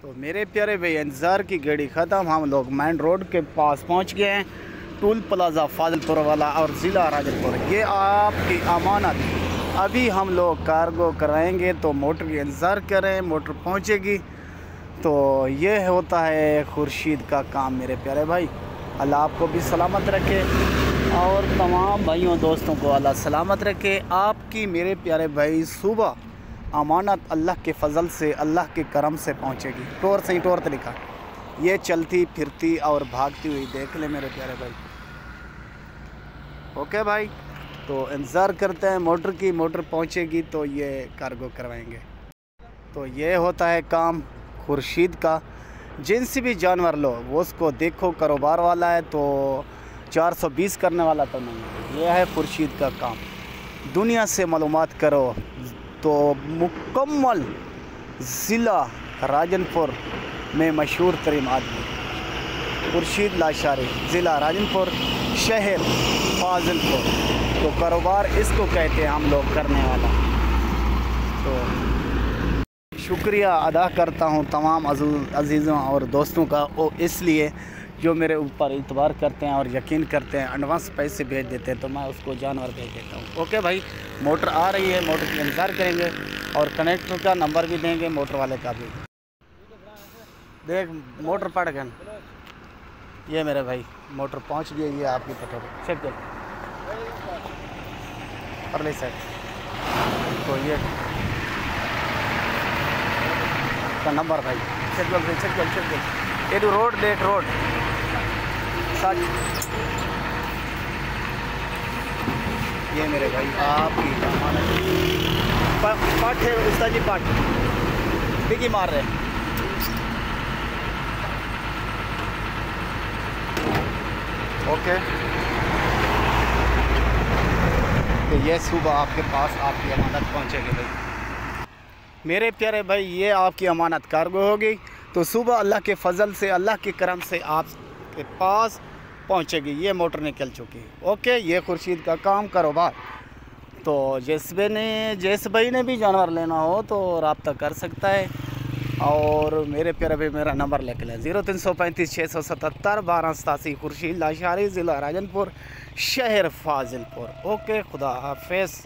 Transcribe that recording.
तो मेरे प्यारे भाई इंतज़ार की घड़ी ख़त्म, हम लोग मेन रोड के पास पहुंच गए हैं, टूल प्लाज़ा फाजिलपुर वाला और ज़िला राजनपुर। ये आपकी अमानत, अभी हम लोग कार्गो कराएंगे तो मोटर की इंतज़ार करें, मोटर पहुंचेगी। तो ये होता है खुर्शीद का काम मेरे प्यारे भाई। अल्लाह आपको भी सलामत रखे और तमाम भाइयों दोस्तों को अल्लाह सलामत रखे। आपकी मेरे प्यारे भाई सुबह अमानत अल्लाह के फ़ज़ल से, अल्लाह के करम से पहुंचेगी। टोर से ही टोर तरीका ये चलती फिरती और भागती हुई देख ले मेरे प्यारे भाई। ओके भाई, तो इंतज़ार करते हैं मोटर की, मोटर पहुंचेगी तो ये कार्गो करवाएंगे। तो ये होता है काम खुर्शीद का। जिनसे भी जानवर लो वो उसको देखो, कारोबार वाला है तो 420 करने वाला तो नहीं है। यह है खुर्शीद का काम। दुनिया से मालूमात करो तो मुकम्मल ज़िला राजनपुर में मशहूर तरीन आदमी खुर्शीद लाशारी, ज़िला राजनपुर, शहर फाजिलपुर। तो कारोबार इसको कहते हैं हम लोग करने वाला। तो शुक्रिया अदा करता हूँ तमाम अजीज़ों और दोस्तों का, वो इसलिए जो मेरे ऊपर इतबार करते हैं और यकीन करते हैं, एडवांस पैसे भेज देते हैं तो मैं उसको जानवर भेज देता हूँ। ओके भाई, मोटर आ रही है, मोटर की इंतज़ार करेंगे और कनेक्टर का नंबर भी देंगे, मोटर वाले का भी। देख मोटर पड़ गए, ये मेरे भाई मोटर पहुँच गई, ये आपकी पटोरी चेक कर परले साइड। तो ये का नंबर भाई चेक कर ये रोड देख, रोड सच। ये मेरे भाई आपकी पाठ है उस्ताद जी, पाठ डिगी मार रहे हैं। ओके, तो ये सुबह आपके पास आपकी अमानत पहुंचेगी भाई मेरे प्यारे भाई। ये आपकी अमानत कार्गो होगी तो सुबह अल्लाह के फ़ज़ल से, अल्लाह के करम से आपके पास पहुंचेगी। ये मोटर निकल चुकी है। ओके, ये खुर्शीद का काम कारोबार। तो जिस भाई ने भी जानवर लेना हो तो रब्ता कर सकता है। और मेरे प्यारे भाई मेरा नंबर लिख लें 0335 677 1287। खुर्शीद लाशारी, ज़िला राजनपुर, शहर फाजिलपुर। ओके, खुदा हाफिज़।